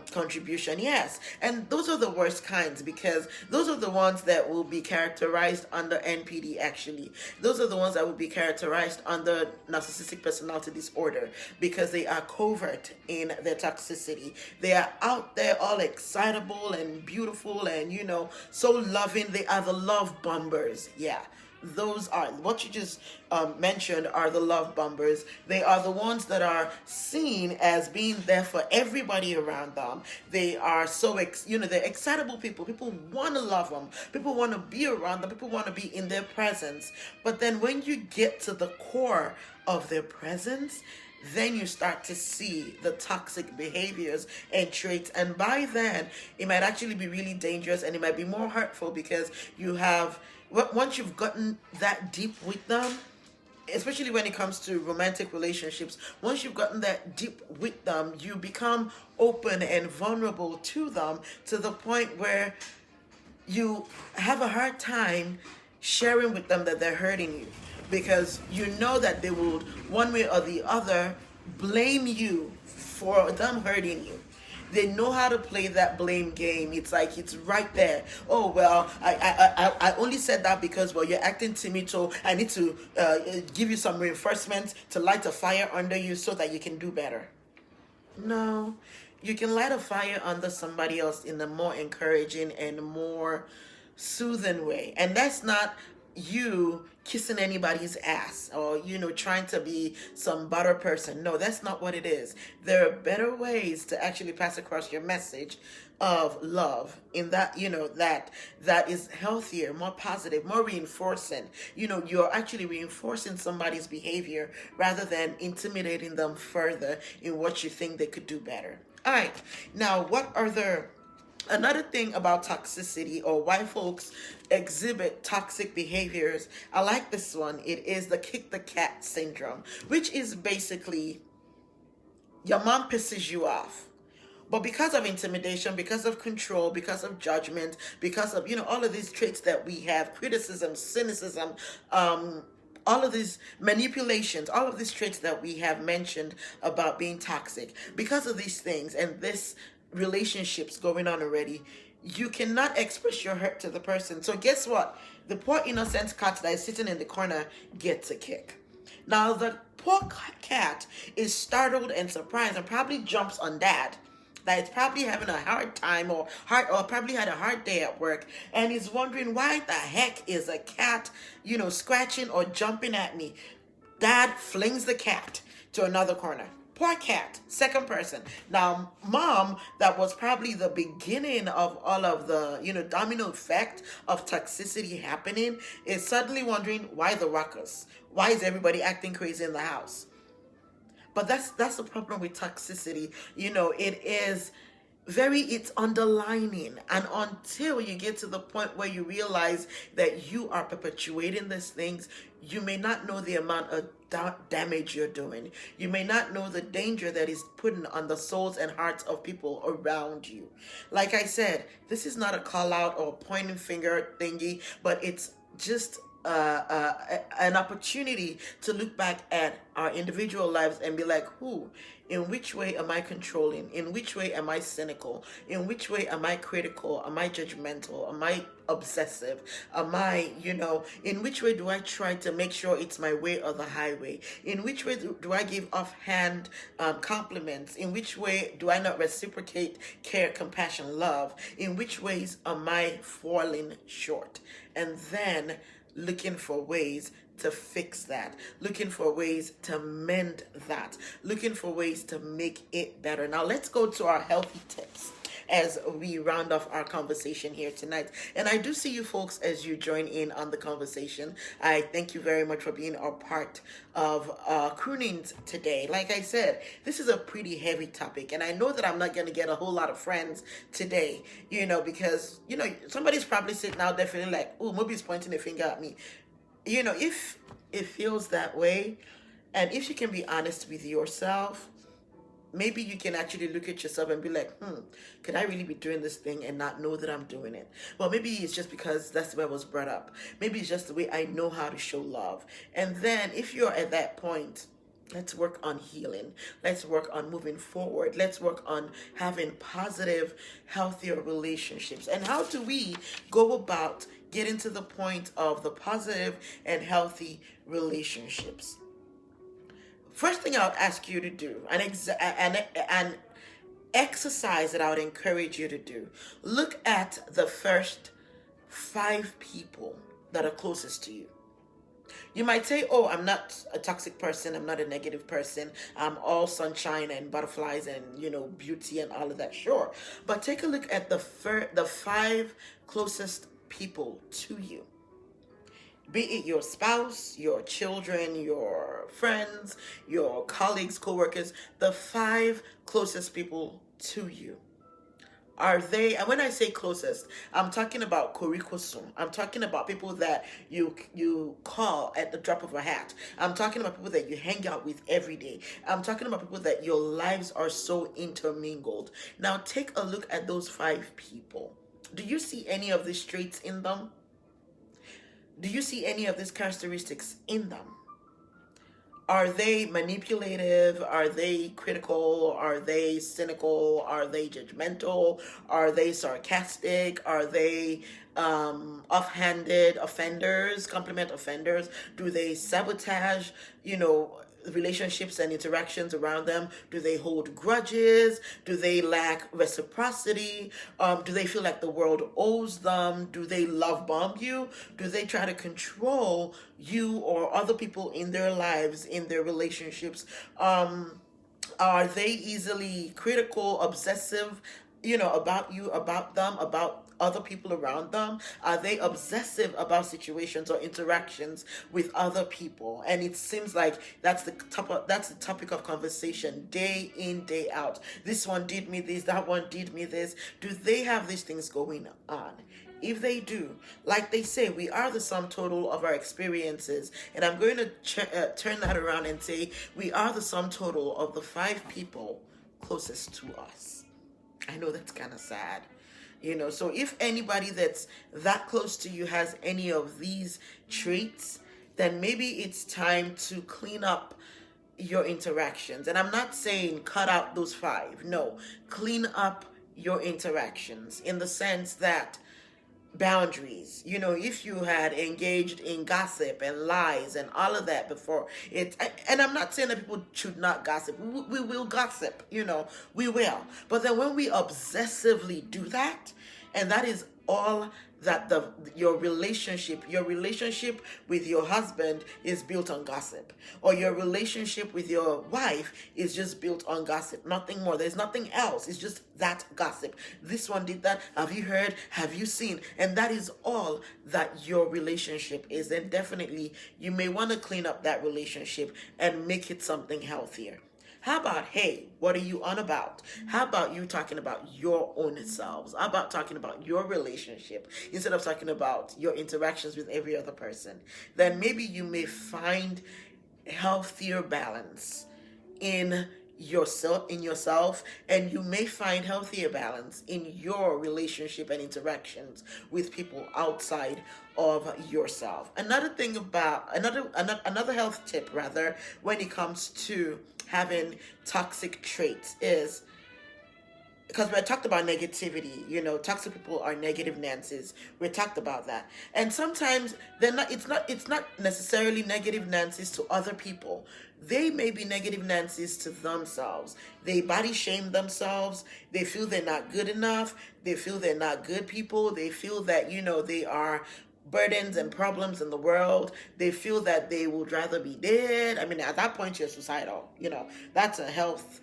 Speaker 1: contribution. Yes, and those are the worst kinds, because those are the ones that will be characterized under NPD, actually. Those are the ones that will be characterized under narcissistic personality disorder, because they are covert in their toxicity. They are out there all excitable and beautiful and, so loving. They are the love bombers. Yeah. Those are what you just mentioned are the love bombers. They are the ones that are seen as being there for everybody around them. They are they're excitable people. People want to love them. People want to be around them. People want to be in their presence. But then when you get to the core of their presence, then you start to see the toxic behaviors and traits. And by then, it might actually be really dangerous, and it might be more hurtful, because once you've gotten that deep with them, especially when it comes to romantic relationships, once you've gotten that deep with them, you become open and vulnerable to them, to the point where you have a hard time sharing with them that they're hurting you, because you know that they will, one way or the other, blame you for them hurting you. They know how to play that blame game. It's like it's right there. Oh, well, I only said that because, well, you're acting timid, so I need to give you some reinforcement to light a fire under you so that you can do better. No, you can light a fire under somebody else in a more encouraging and more soothing way. And that's not you kissing anybody's ass or trying to be some butter person. No, that's not what it is. There are better ways to actually pass across your message of love, in that that is healthier, more positive, more reinforcing. You're actually reinforcing somebody's behavior rather than intimidating them further in what you think they could do better. All right, now another thing about toxicity, or why folks exhibit toxic behaviors, I like this one. It is the kick the cat syndrome, which is basically your mom pisses you off. But because of intimidation, because of control, because of judgment, because of, all of these traits that we have, criticism, cynicism, all of these manipulations, all of these traits that we have mentioned about being toxic, because of these things and this relationships going on already, you cannot express your hurt to the person. So guess what? The poor innocent cat that is sitting in the corner gets a kick. Now the poor cat is startled and surprised and probably jumps on dad, that is probably having a hard time or probably had a hard day at work, and is wondering, why the heck is a cat scratching or jumping at me? Dad flings the cat to another corner. Poor cat, second person. Now, mom, that was probably the beginning of all of the, domino effect of toxicity happening, is suddenly wondering, why the ruckus? Why is everybody acting crazy in the house? But that's the problem with toxicity. It's underlining, and until you get to the point where you realize that you are perpetuating these things, you may not know the amount of damage you're doing. You may not know the danger that is putting on the souls and hearts of people around you. Like I said, this is not a call out or pointing finger thingy, but it's just an opportunity to look back at our individual lives and be like, in which way am I controlling? In which way am I cynical? In which way am I critical? Am I judgmental? Am I obsessive? Am I, in which way do I try to make sure it's my way or the highway? In which way do I give offhand compliments? In which way do I not reciprocate care, compassion, love? In which ways am I falling short? And then looking for ways to fix that, looking for ways to mend that, looking for ways to make it better. Now let's go to our healthy tips. as we round off our conversation here tonight. And I do see you folks as you join in on the conversation. I thank you very much for being a part of croonings today. Like I said, this is a pretty heavy topic, and I know that I'm not going to get a whole lot of friends today, because, somebody's probably sitting out there feeling like, oh, Moby's pointing a finger at me. If it feels that way, and if you can be honest with yourself, maybe you can actually look at yourself and be like, could I really be doing this thing and not know that I'm doing it? Well, maybe it's just because that's the way I was brought up. Maybe it's just the way I know how to show love. And then if you're at that point, let's work on healing. Let's work on moving forward. Let's work on having positive, healthier relationships. And how do we go about getting to the point of the positive and healthy relationships? First thing I would ask you to do, an exercise that I would encourage you to do, look at the first 5 people that are closest to you. You might say, oh, I'm not a toxic person. I'm not a negative person. I'm all sunshine and butterflies and, beauty and all of that. Sure. But take a look at the 5 closest people to you. Be it your spouse, your children, your friends, your colleagues, co-workers, the 5 closest people to you. Are they, and when I say closest, I'm talking about korikosun. I'm talking about people that you call at the drop of a hat. I'm talking about people that you hang out with every day. I'm talking about people that your lives are so intermingled. Now take a look at those 5 people. Do you see any of these traits in them? Do you see any of these characteristics in them? Are they manipulative? Are they critical? Are they cynical? Are they judgmental? Are they sarcastic? Are they offhanded offenders, compliment offenders? Do they sabotage, relationships and interactions around them? Do they hold grudges? Do they lack reciprocity? Do they feel like the world owes them? Do they love bomb you? Do they try to control you or other people in their lives, in their relationships? Are they easily critical, obsessive, about you, about them, about other people around them? Are they obsessive about situations or interactions with other people? And it seems like that's the topic of conversation day in, day out. This one did me this, that one did me this. Do they have these things going on? If they do, like they say, we are the sum total of our experiences. And I'm going to turn that around and say we are the sum total of the 5 people closest to us. I know that's kind of sad. So if anybody that's that close to you has any of these traits, then maybe it's time to clean up your interactions. And I'm not saying cut out those 5. No, clean up your interactions in the sense that boundaries. If you had engaged in gossip and lies and all of that before, and I'm not saying that people should not gossip. We will gossip, we will. But then when we obsessively do that, and that is all that your relationship with your husband is built on gossip, or your relationship with your wife is just built on gossip, nothing more. There's nothing else. It's just that gossip. This one did that. Have you heard? Have you seen? And that is all that your relationship is. And definitely you may want to clean up that relationship and make it something healthier. How about, hey, what are you on about? How about you talking about your own selves? How about talking about your relationship instead of talking about your interactions with every other person? Then maybe you may find healthier balance in yourself, and you may find healthier balance in your relationship and interactions with people outside of yourself. Another health tip rather, when it comes to having toxic traits is, because we talked about negativity, toxic people are negative Nancy's. We talked about that. And sometimes it's not necessarily negative Nancy's to other people. They may be negative Nancy's to themselves. They body shame themselves. They feel they're not good enough. They feel they're not good people. They feel that, they are burdens and problems in the world. They feel that they would rather be dead. I mean, at that point, you're suicidal. That's a health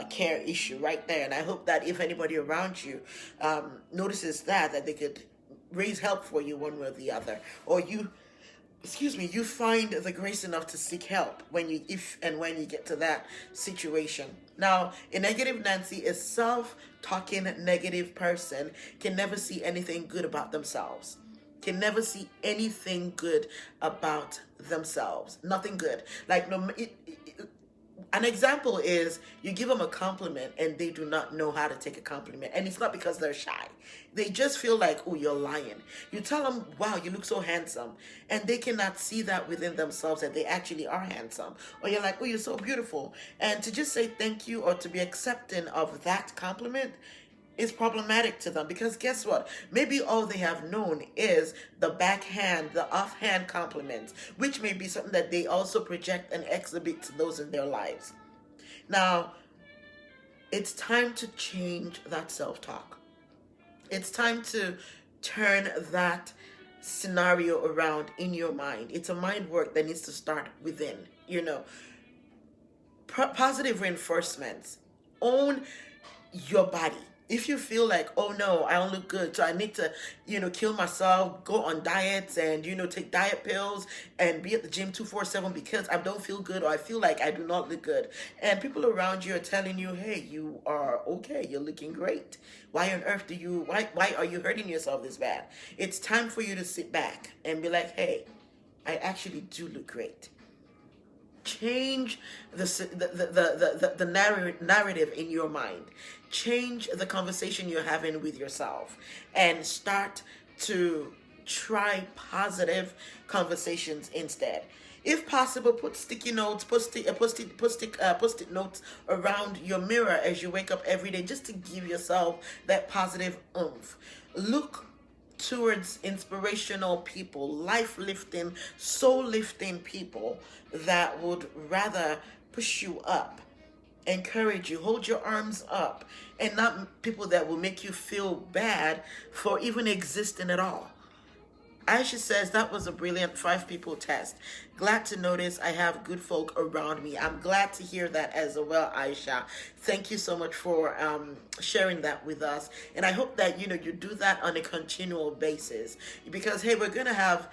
Speaker 1: care issue right there. And I hope that if anybody around you notices that they could raise help for you one way or the other, or you find the grace enough to seek help if and when you get to that situation. Now, a negative Nancy, a self-talking negative person, can never see anything good about themselves. Can never see anything good about themselves. Nothing good. Like, no, an example is you give them a compliment and they do not know how to take a compliment. And it's not because they're shy. They just feel like, oh, you're lying. You tell them, wow, you look so handsome. And they cannot see that within themselves, that they actually are handsome. Or you're like, oh, you're so beautiful. And to just say thank you or to be accepting of that compliment is problematic to them, because guess what? Maybe all they have known is the backhand, the offhand compliments, which may be something that they also project and exhibit to those in their lives. Now, it's time to change that self-talk. It's time to turn that scenario around in your mind. It's a mind work that needs to start within. Positive reinforcements. Own your body. If you feel like, oh no, I don't look good, so I need to, kill myself, go on diets and, take diet pills and be at the gym 24/7 because I don't feel good, or I feel like I do not look good. And people around you are telling you, hey, you are okay, you're looking great. Why on earth why are you hurting yourself this bad? It's time for you to sit back and be like, hey, I actually do look great. Change the narrative in your mind. Change the conversation you're having with yourself, and start to try positive conversations instead. If possible, put sticky notes, post-it notes around your mirror as you wake up every day, just to give yourself that positive oomph. Look towards inspirational people, life-lifting, soul-lifting people that would rather push you up, encourage you, hold your arms up, and not people that will make you feel bad for even existing at all. Aisha says, that was a brilliant 5-people test. Glad to notice I have good folk around me. I'm glad to hear that as well, Aisha. Thank you so much for sharing that with us. And I hope that, you do that on a continual basis. Because, hey, we're going to have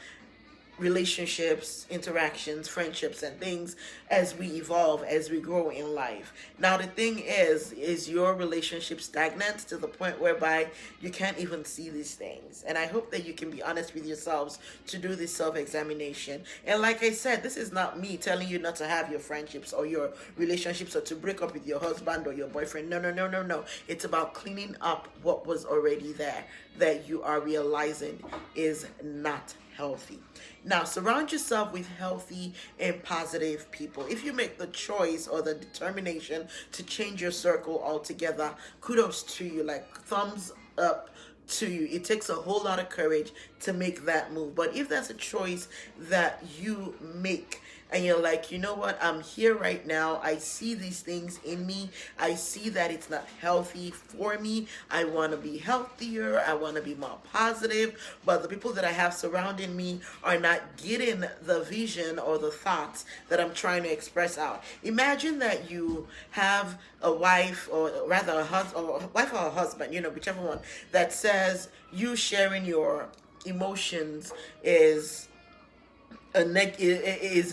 Speaker 1: relationships, interactions, friendships, and things as we evolve, as we grow in life. Now, the thing is your relationship stagnant to the point whereby you can't even see these things? And I hope that you can be honest with yourselves to do this self-examination. And like I said, this is not me telling you not to have your friendships or your relationships or to break up with your husband or your boyfriend. No. It's about cleaning up what was already there that you are realizing is not healthy. Now, surround yourself with healthy and positive people. If you make the choice or the determination to change your circle altogether, kudos to you, like thumbs up to you. It takes a whole lot of courage to make that move. But if that's a choice that you make, and you're like, you know what, I'm here right now, I see these things in me, I see that it's not healthy for me, I want to be healthier, I want to be more positive, but the people that I have surrounding me are not getting the vision or the thoughts that I'm trying to express out. Imagine that you have a wife, or rather a husband, whichever one, that says you sharing your emotions is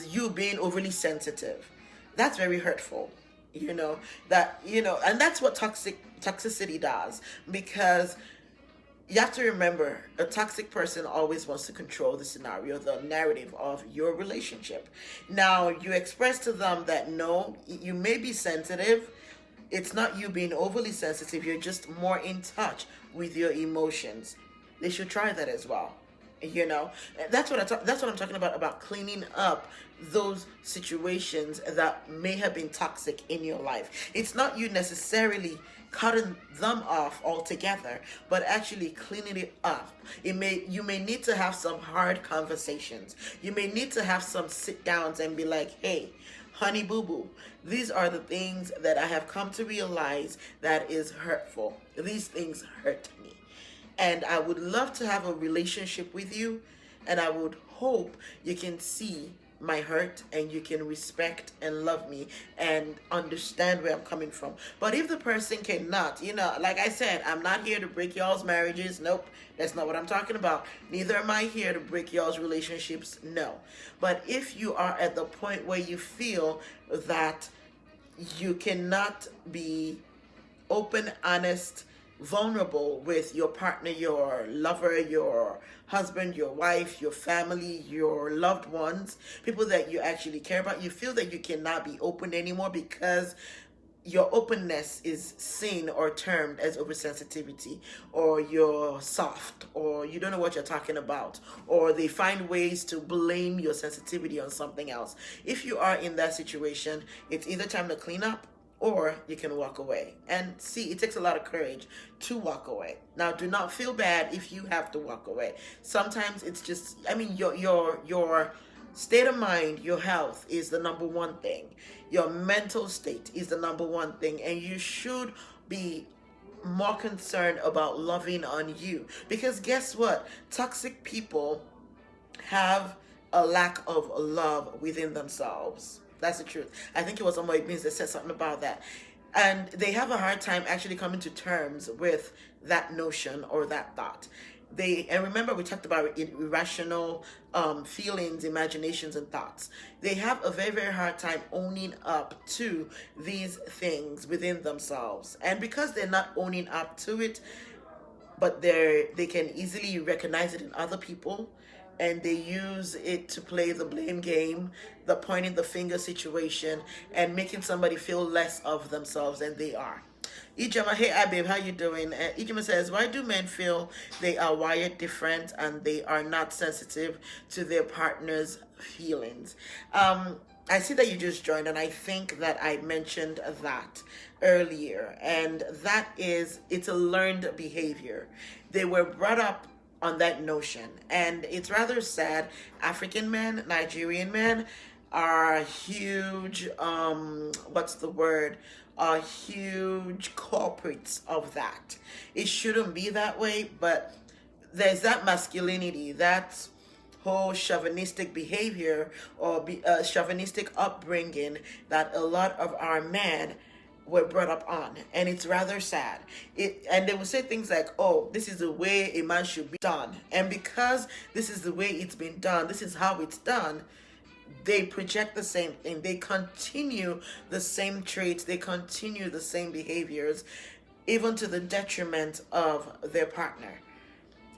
Speaker 1: you being overly sensitive. That's very hurtful, and that's what toxicity does, because you have to remember, a toxic person always wants to control the scenario, the narrative of your relationship. Now, you express to them that no, you may be sensitive. It's not you being overly sensitive. You're just more in touch with your emotions. They should try that as well. That's what I'm talking about cleaning up those situations that may have been toxic in your life. It's not you necessarily cutting them off altogether, but actually cleaning it up. You may need to have some hard conversations. You may need to have some sit downs and be like, hey, honey boo boo, these are the things that I have come to realize that is hurtful. These things hurt me. And I would love to have a relationship with you And I would hope you can see my hurt and you can respect and love me and understand where I'm coming from. But if the person cannot, like I said, I'm not here to break y'all's marriages. Nope, that's not what I'm talking about. Neither am I here to break y'all's relationships. No. But if you are at the point where you feel that you cannot be open, honest, vulnerable with your partner, your lover, your husband, your wife, your family, your loved ones, people that you actually care about, you feel that you cannot be open anymore because your openness is seen or termed as oversensitivity, or you're soft, or you don't know what you're talking about, or they find ways to blame your sensitivity on something else. If you are in that situation, it's either time to clean up or you can walk away. And see, it takes a lot of courage to walk away. Now, do not feel bad if you have to walk away. Sometimes it's just, your state of mind, your health is the number one thing. Your mental state is the number one thing. And you should be more concerned about loving on you. Because guess what? Toxic people have a lack of love within themselves. That's the truth. I think it was on my beans that said something about that. And they have a hard time actually coming to terms with that notion or that thought. And remember, we talked about irrational feelings, imaginations, and thoughts. They have a very, very hard time owning up to these things within themselves. And because they're not owning up to it, but they can easily recognize it in other people, and they use it to play the blame game, the pointing the finger situation, and making somebody feel less of themselves than they are. Ijama, hey, babe, how you doing? Ijama says, why do men feel they are wired different and they are not sensitive to their partner's feelings? I see that you just joined, and I think that I mentioned that earlier, and that is, it's a learned behavior. They were brought up on that notion, and it's rather sad. African men, Nigerian men are huge, what's the word? Are huge culprits of that. It shouldn't be that way, but there's that masculinity, that whole chauvinistic behavior or chauvinistic upbringing that a lot of our men were brought up on, and it's rather sad. And they will say things like, oh, this is the way a man should be done, and because this is the way it's been done, this is how it's done, they project the same thing. They continue the same traits, they continue the same behaviors, even to the detriment of their partner.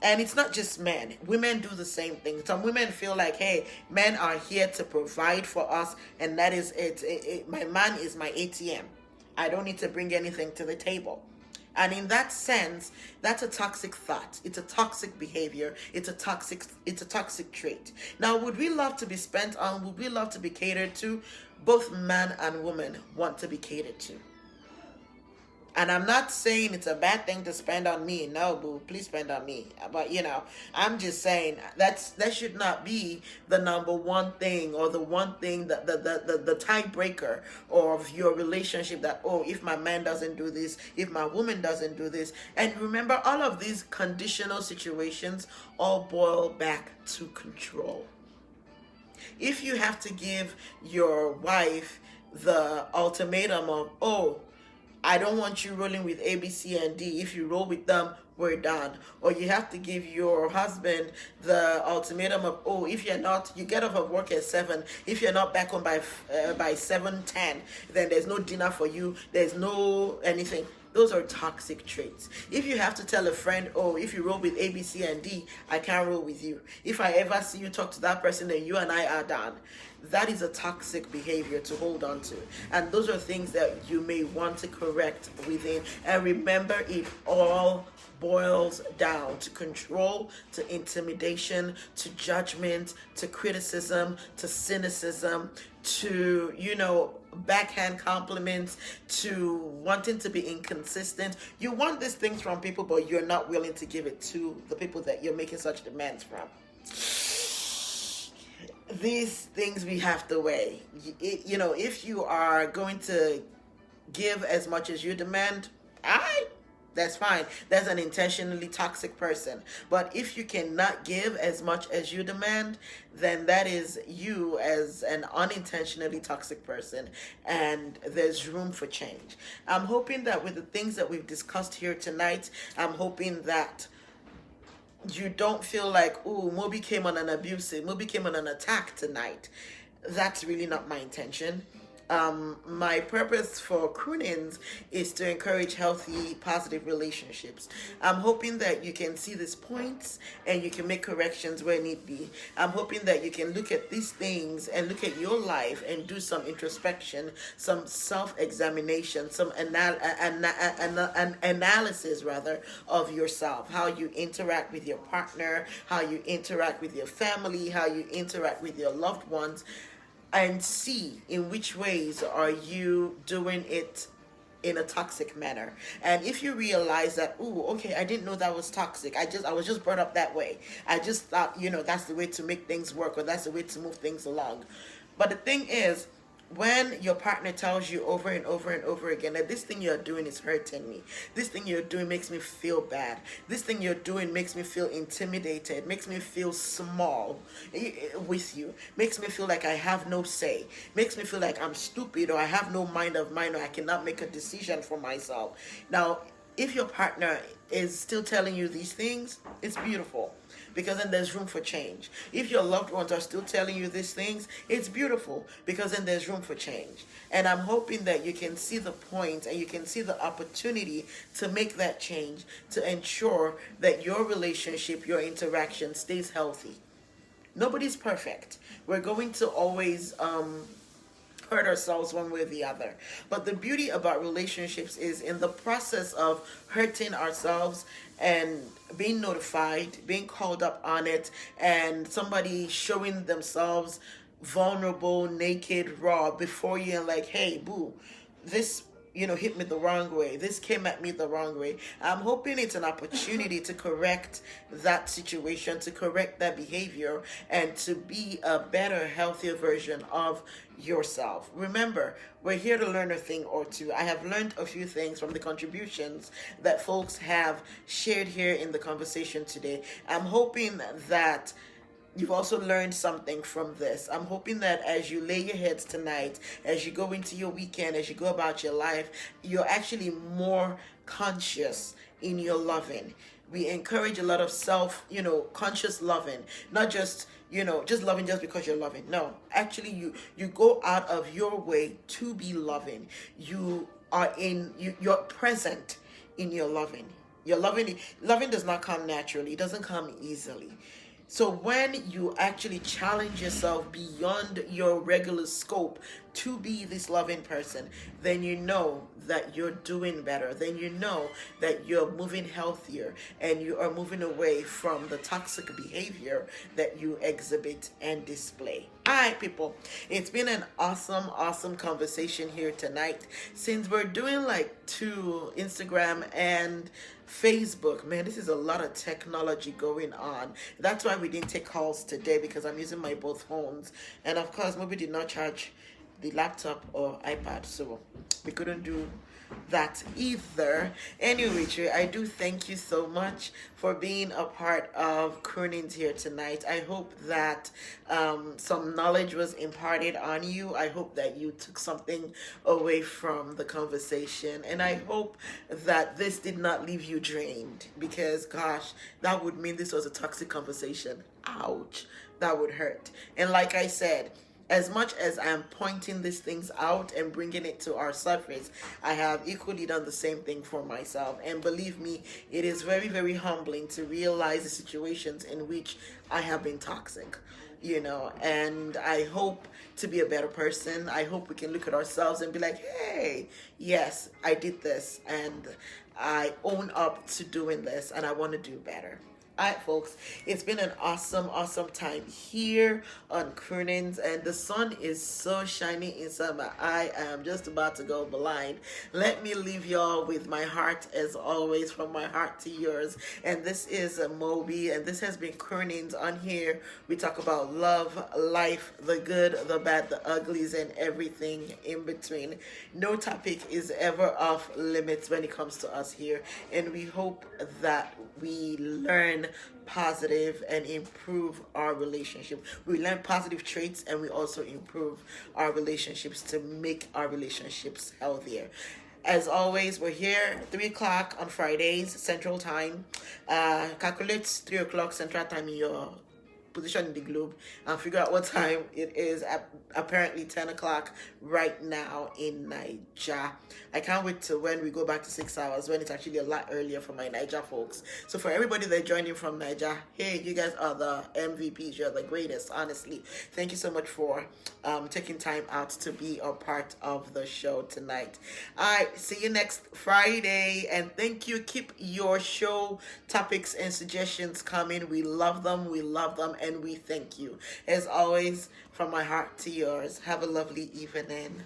Speaker 1: And it's not just men. Women do the same thing. Some women feel like, hey, men are here to provide for us, and that is it. My man is my ATM. I don't need to bring anything to the table. And in that sense, that's a toxic thought. It's a toxic behavior. It's a toxic trait. Now, would we love to be spent on? Would we love to be catered to? Both man and woman want to be catered to. And I'm not saying it's a bad thing to spend on me. No, boo, please spend on me. But, I'm just saying that should not be the number one thing, or the one thing that the tiebreaker of your relationship, that, oh, if my man doesn't do this, if my woman doesn't do this. And remember, all of these conditional situations all boil back to control. If you have to give your wife the ultimatum of, oh, I don't want you rolling with A, B, C, and D. If you roll with them, we're done. Or you have to give your husband the ultimatum of, oh, if you're not, you get off of work at 7. If you're not back home by 7:10, then there's no dinner for you. There's no anything. Those are toxic traits. If you have to tell a friend, oh, if you roll with A, B, C, and D, I can't roll with you. If I ever see you talk to that person, then you and I are done. That is a toxic behavior to hold on to. And those are things that you may want to correct within. And remember, it all boils down to control, to intimidation, to judgment, to criticism, to cynicism, to, backhand compliments, to wanting to be inconsistent. You want these things from people, but you're not willing to give it to the people that you're making such demands from. These things we have to weigh. If you are going to give as much as you demand, That's fine. That's an intentionally toxic person. But if you cannot give as much as you demand, then that is you as an unintentionally toxic person, and there's room for change. I'm hoping that with the things that we've discussed here tonight, I'm hoping that you don't feel like, ooh, Moby came on an abusive, Moby came on an attack tonight. That's really not my intention. My purpose for Croonings is to encourage healthy, positive relationships. I'm hoping that you can see these points and you can make corrections where need be. I'm hoping that you can look at these things and look at your life and do some introspection, some self-examination, some analysis rather of yourself, how you interact with your partner, how you interact with your family, how you interact with your loved ones, and see in which ways are you doing it in a toxic manner. And if you realize that, ooh, okay, I didn't know that was toxic, I was just brought up that way, I just thought, that's the way to make things work, or that's the way to move things along. But the thing is, when your partner tells you over and over and over again that this thing you're doing is hurting me, this thing you're doing makes me feel bad, this thing you're doing makes me feel intimidated, makes me feel small with you, makes me feel like I have no say, makes me feel like I'm stupid, or I have no mind of mine, or I cannot make a decision for myself. Now, if your partner is still telling you these things, it's beautiful, because then there's room for change. If your loved ones are still telling you these things, it's beautiful, because then there's room for change. And I'm hoping that you can see the point and you can see the opportunity to make that change, to ensure that your relationship, your interaction stays healthy. Nobody's perfect. We're going to always hurt ourselves one way or the other. But the beauty about relationships is, in the process of hurting ourselves and being notified, being called up on it, and somebody showing themselves vulnerable, naked, raw before you, and like, hey, boo, this hit me the wrong way. This came at me the wrong way. I'm hoping it's an opportunity to correct that situation, to correct that behavior, and to be a better, healthier version of yourself. Remember, we're here to learn a thing or two. I have learned a few things from the contributions that folks have shared here in the conversation today. I'm hoping that you've also learned something from this. I'm hoping that as you lay your heads tonight, as you go into your weekend, as you go about your life, you're actually more conscious in your loving. We encourage a lot of conscious loving, not just just loving just because you're loving. No, actually you go out of your way to be loving. You're present in your loving. Your loving does not come naturally. It doesn't come easily. So when you actually challenge yourself beyond your regular scope to be this loving person, then you know that you're doing better. Then you know that you're moving healthier, and you are moving away from the toxic behavior that you exhibit and display. All right, people, it's been an awesome conversation here tonight. Since we're doing like 2 Instagram and Facebook, man, this is a lot of technology going on. That's why we didn't take calls today, because I'm using my both phones, and of course Moby did not charge the laptop or iPad, so we couldn't do that either. Anyway, I do thank you so much for being a part of Croonings here tonight. I hope that some knowledge was imparted on you. I hope that you took something away from the conversation, and I hope that this did not leave you drained, because gosh, that would mean this was a toxic conversation. Ouch, that would hurt. And like I said, as much as I am pointing these things out and bringing it to our surface, I have equally done the same thing for myself. And believe me, it is very, very humbling to realize the situations in which I have been toxic, and I hope to be a better person. I hope we can look at ourselves and be like, hey, yes, I did this, and I own up to doing this, and I want to do better. All right, folks, it's been an awesome time here on Croonings, and the sun is so shiny inside my eye. I am just about to go blind. Let me leave y'all with my heart, as always, from my heart to yours. And this is Moby, and this has been Croonings. On here, we talk about love, life, the good, the bad, the uglies, and everything in between. No topic is ever off limits when it comes to us here, and we hope that we learn positive and improve our relationship. We learn positive traits and we also improve our relationships to make our relationships healthier. As always, we're here 3 o'clock on Fridays, Central Time. Calculate 3 o'clock Central Time in your position in the globe and figure out what time it is. Apparently 10 o'clock right now in Niger. I can't wait to when we go back to 6 hours, when it's actually a lot earlier for my Niger folks. So for everybody that joined in from Niger, hey, you guys are the MVPs. You're the greatest, honestly. Thank you so much for taking time out to be a part of the show tonight. All right, see you next Friday, and thank you. Keep your show topics and suggestions coming. We love them, and we thank you. As always, from my heart to yours, have a lovely evening.